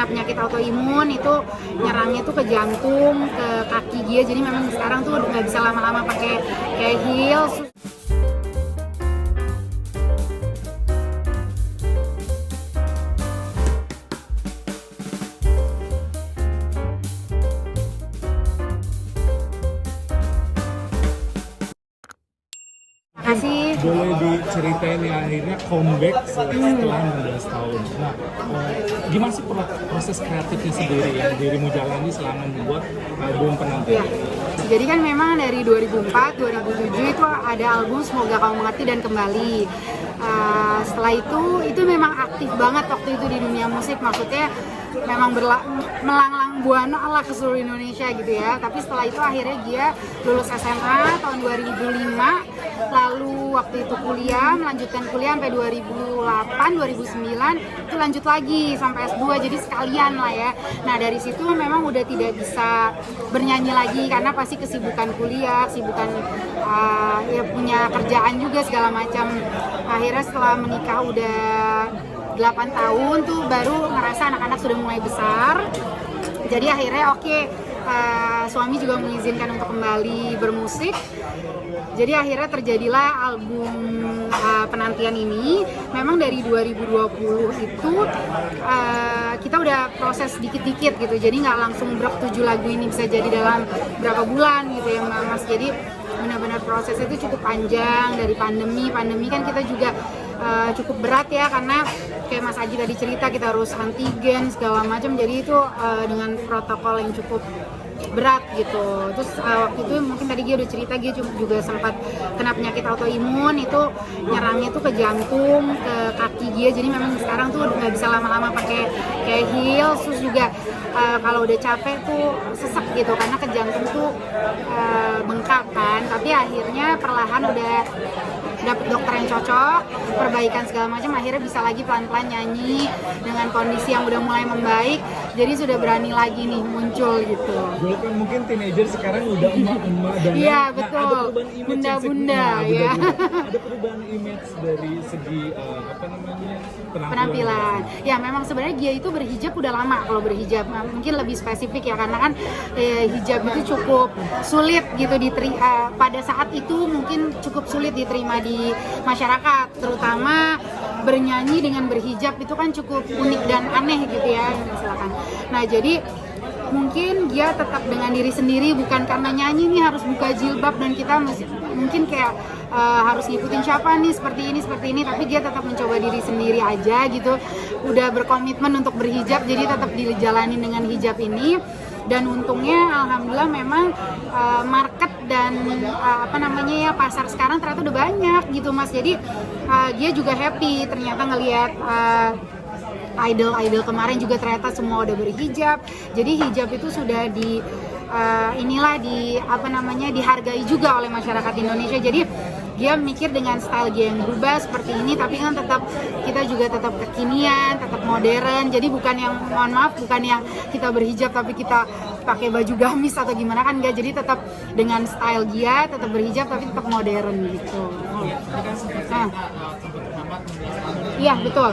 penyakit autoimun itu nyerangnya tuh ke jantung, ke kaki dia. Jadi memang sekarang tuh nggak bisa lama-lama pakai kayak heels. Makasih. Boleh diceritain ya akhirnya comeback setelah 16 tahun. Nah, gimana sih proses kreatifnya sendiri yang dirimu jalani selama membuat album penampilan? Ya, jadi kan memang dari 2004, 2007 itu ada album Semoga Kamu Mengerti dan Kembali. Setelah itu memang aktif banget waktu itu di dunia musik, maksudnya memang melanglang buana lah ke seluruh Indonesia gitu ya. Tapi setelah itu akhirnya dia lulus SMA tahun 2005, lalu waktu itu melanjutkan kuliah sampai 2008, 2009 itu lanjut lagi sampai S2, jadi sekalian lah ya. Nah dari situ memang udah tidak bisa bernyanyi lagi karena pasti kesibukan kuliah, kesibukan ya punya kerjaan juga segala macam. Akhirnya setelah menikah udah 8 tahun tuh baru ngerasa anak-anak sudah mulai besar. Jadi akhirnya suami juga mengizinkan untuk kembali bermusik. Jadi akhirnya terjadilah album penantian ini. Memang dari 2020 itu kita udah proses dikit-dikit gitu. Jadi nggak langsung 7 lagu ini bisa jadi dalam berapa bulan gitu ya Mas. Jadi benar-benar prosesnya itu cukup panjang. Dari pandemi kan kita juga cukup berat ya, karena kayak Mas Aji tadi cerita kita harus antigen segala macam, jadi itu dengan protokol yang cukup berat gitu. Terus waktu itu mungkin tadi dia udah cerita, dia juga sempat kena penyakit autoimun, itu nyerangnya tuh ke jantung, ke kaki dia. Jadi memang sekarang tuh nggak bisa lama-lama pakai kayak heels. Terus juga kalau udah capek tuh sesek gitu karena ke jantung tuh bengkak kan. Tapi akhirnya perlahan udah dapet dokter yang cocok, perbaikan segala macam, akhirnya bisa lagi pelan-pelan nyanyi dengan kondisi yang udah mulai membaik. Jadi sudah berani lagi nih muncul gitu. Dulu kan mungkin teenager, sekarang udah emak-emak dan iya betul, bunda-bunda ya. Ada perubahan image dari segi penampilan. Ya memang sebenarnya dia itu berhijab udah lama kalau berhijab. Mungkin lebih spesifik ya, karena kan hijab itu cukup sulit gitu pada saat itu mungkin cukup sulit diterima di masyarakat, terutama bernyanyi dengan berhijab itu kan cukup unik dan aneh gitu ya, silakan. Nah jadi mungkin dia tetap dengan diri sendiri, bukan karena nyanyi nih harus buka jilbab dan kita mungkin kayak harus ngikutin siapa nih seperti ini, tapi dia tetap mencoba diri sendiri aja gitu. Udah berkomitmen untuk berhijab, jadi tetap dijalani dengan hijab ini. Dan untungnya alhamdulillah memang market dan pasar sekarang ternyata udah banyak gitu Mas. Jadi dia juga happy ternyata ngelihat idol kemarin juga ternyata semua udah berhijab. Jadi hijab itu sudah dihargai juga oleh masyarakat Indonesia. Jadi dia mikir dengan style dia yang berubah seperti ini, tapi kan kita juga tetap kekinian, tetap modern. Jadi bukan yang, mohon maaf, bukan yang kita berhijab tapi kita pakai baju gamis atau gimana, kan enggak. Jadi tetap dengan style dia, tetap berhijab tapi tetap modern gitu. Iya betul.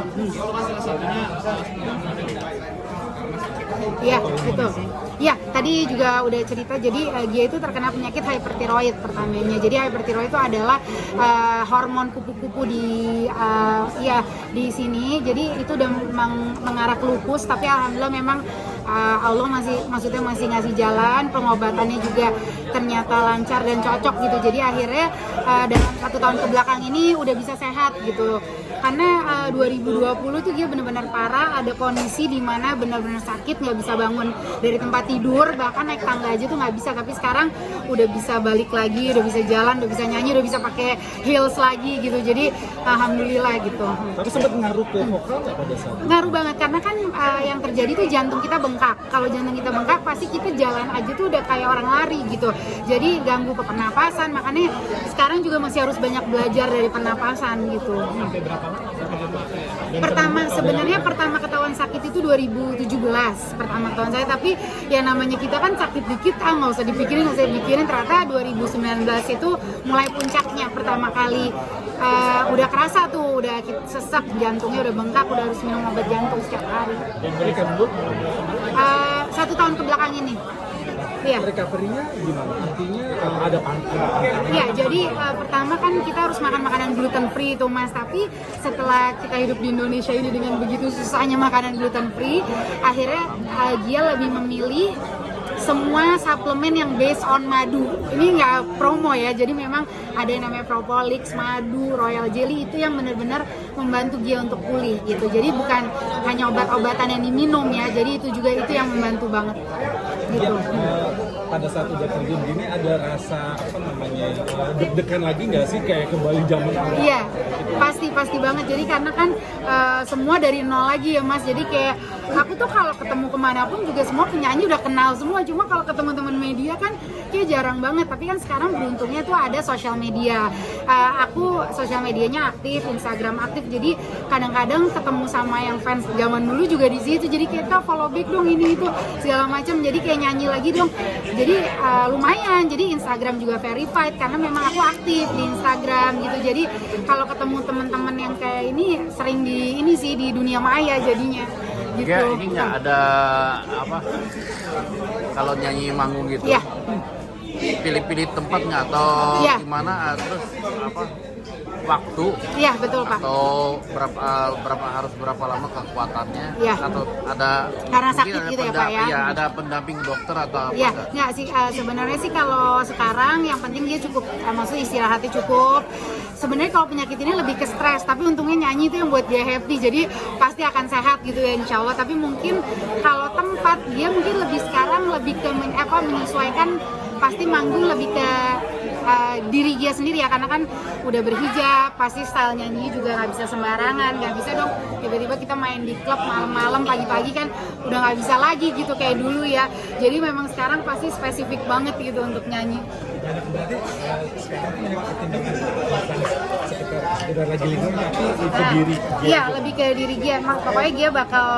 Iya betul. Ya, tadi juga udah cerita, jadi dia itu terkena penyakit hypertiroid pertamanya. Jadi hypertiroid itu adalah hormon kupu-kupu di sini. Jadi itu udah mengarah ke lupus, tapi alhamdulillah memang Allah masih ngasih jalan, pengobatannya juga ternyata lancar dan cocok gitu. Jadi akhirnya dalam 1 tahun kebelakang ini udah bisa sehat gitu. Karena 2020 tuh dia benar-benar parah, ada kondisi di mana benar-benar sakit, nggak bisa bangun dari tempat tidur, bahkan naik tangga aja tuh nggak bisa. Tapi sekarang udah bisa balik lagi, udah bisa jalan, udah bisa nyanyi, udah bisa pakai heels lagi gitu. Jadi alhamdulillah gitu. Tapi sempat ngaruh ke vokal nggak pada saat itu? Ngaruh banget, karena kan yang terjadi tuh jantung kita bengkak. Kalau jantung kita bengkak pasti kita jalan aja tuh udah kayak orang lari gitu. Jadi ganggu ke pernapasan, makanya sekarang juga masih harus banyak belajar dari pernapasan gitu. Sampai berapa Sebenarnya pertama ketahuan sakit itu 2017 pertama ketahuan saya, tapi ya namanya kita kan sakit dikit nggak usah dipikirin ternyata 2019 itu mulai puncaknya pertama kali. Udah kerasa tuh, udah sesak, jantungnya udah bengkak, udah harus minum obat jantung setiap hari. Dan berikan dulu 1 tahun kebelakang ini. Iya. Recovery-nya gimana? Artinya ada pantangan? Iya, jadi pertama kan kita harus makan makanan gluten free itu Mas, tapi setelah kita hidup di Indonesia ini dengan begitu susahnya makanan gluten free, akhirnya dia lebih memilih semua suplemen yang based on madu. Ini nggak promo ya, jadi memang ada yang namanya Propolis, madu, royal jelly, itu yang benar-benar membantu dia untuk pulih gitu. Jadi bukan hanya obat-obatan yang diminum ya, jadi itu juga itu yang membantu banget. Gitu. Pada saat udah terjun gini ada rasa deg-degan lagi nggak sih kayak kembali zaman awal? Iya, pasti banget. Jadi karena kan semua dari nol lagi ya Mas. Jadi kayak aku tuh kalau ketemu kemanapun juga semua penyanyi udah kenal semua. Cuma kalau ketemu teman media kan kayak jarang banget. Tapi kan sekarang beruntungnya tuh ada sosial media. Aku sosial medianya aktif, Instagram aktif. Jadi kadang-kadang ketemu sama yang fans zaman dulu juga di situ. Jadi kita follow back dong ini itu segala macam. Jadi kayak nyanyi lagi dong. Jadi lumayan. Jadi Instagram juga verified karena memang aku aktif di Instagram gitu. Jadi kalau ketemu teman-teman yang kayak ini sering di ini sih di dunia maya jadinya. Gitu. Ya, ini nggak ada apa? Kalau nyanyi manggung gitu. Iya. Pilih-pilih tempat nggak atau Iya. gimana? Terus apa? Waktu Iya betul Pak. atau harus berapa lama kekuatannya? Iya. Atau ada Karena mungkin sakit ada gitu ya, Pak, ya? Iya, ada pendamping dokter atau apa? Ya, enggak? nggak sih sebenarnya sih kalau sekarang yang penting dia cukup, maksudnya istirahatnya cukup. Sebenarnya kalau penyakit ini lebih ke stres, tapi untungnya nyanyi itu yang buat dia happy, jadi pasti akan sehat gitu ya insya Allah. Tapi mungkin kalau tempat dia mungkin lebih sekarang lebih ke menyesuaikan, pasti manggung lebih ke diri dia sendiri ya, karena kan udah berhijab, pasti style nyanyi juga nggak bisa sembarangan, nggak bisa dong tiba-tiba kita main di klub malam-malam pagi-pagi kan udah nggak bisa lagi gitu kayak dulu ya. Jadi memang sekarang pasti spesifik banget gitu untuk nyanyi. Berarti sekarang punya pertimbangan sekitar udah lagi lingkungan tapi ke diri dia. Iya, lebih ke diri dia. Pokoknya dia bakal,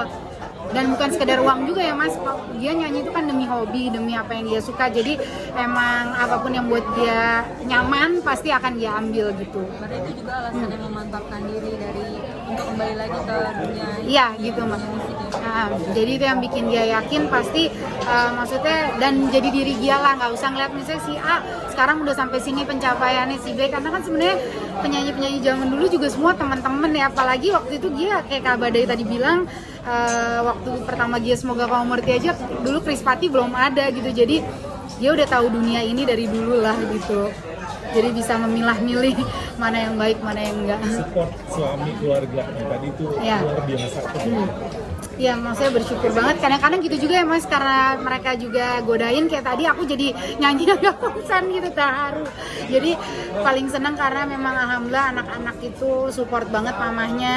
dan bukan sekedar uang juga ya Mas, dia nyanyi itu kan demi hobi, demi apa yang dia suka, jadi emang apapun yang buat dia nyaman pasti akan dia ambil gitu. Berarti itu juga alasan yang memantapkan diri untuk kembali lagi ke dunia. Iya gitu Mas. Nah, jadi itu yang bikin dia yakin pasti, maksudnya, dan jadi diri dia lah, nggak usah ngeliat misalnya si A sekarang udah sampai sini pencapaiannya si B, karena kan sebenarnya penyanyi-penyanyi zaman dulu juga semua teman-teman ya, apalagi waktu itu dia kayak Kak Badai tadi bilang, waktu pertama dia Semoga Kau Mengerti aja dulu Chris Patti belum ada gitu, jadi dia udah tahu dunia ini dari dulu lah gitu, jadi bisa memilah-milih mana yang baik mana yang enggak. Support suami keluarga tadi itu Ya. luar biasa. Ya, maksudnya bersyukur banget. Kadang-kadang gitu juga ya Mas, karena mereka juga godain kayak tadi aku jadi nyanyi agak konsen gitu, terharu. Jadi paling senang karena memang alhamdulillah anak-anak itu support banget mamahnya,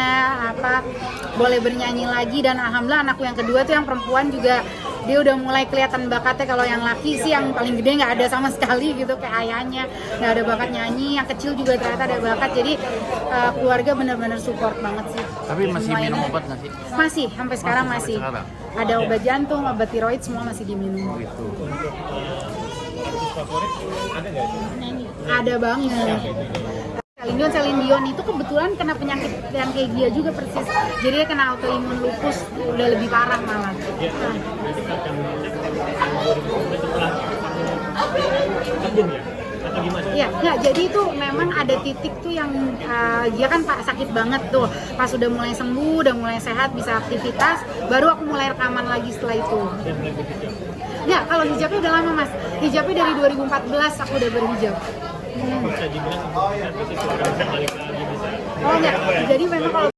boleh bernyanyi lagi, dan alhamdulillah anakku yang kedua tuh yang perempuan juga dia udah mulai kelihatan bakatnya. Kalau yang laki sih yang paling gede nggak ada sama sekali gitu kayak ayahnya, nggak ada bakat nyanyi. Yang kecil juga ternyata ada bakat, jadi keluarga benar-benar support banget sih. Tapi masih Semuanya. minum obat nggak sih? Masih, sampai sekarang masih. sekarang? Ada obat jantung, obat tiroid, semua masih diminum. Gitu. Favorit ada nggak? Ada banget. Celine Dion itu kebetulan kena penyakit yang kayak dia juga persis. Jadi dia kena autoimun lupus, udah lebih parah malah. Iya, nggak. Jadi itu memang ada titik tuh yang dia kan sakit banget tuh. Pas udah mulai sembuh, udah mulai sehat, bisa aktivitas, baru aku mulai rekaman lagi setelah itu. Ya, kalau hijabnya udah lama Mas. Hijabnya dari 2014 aku udah berhijab. Oh enggak, jadi memang kalau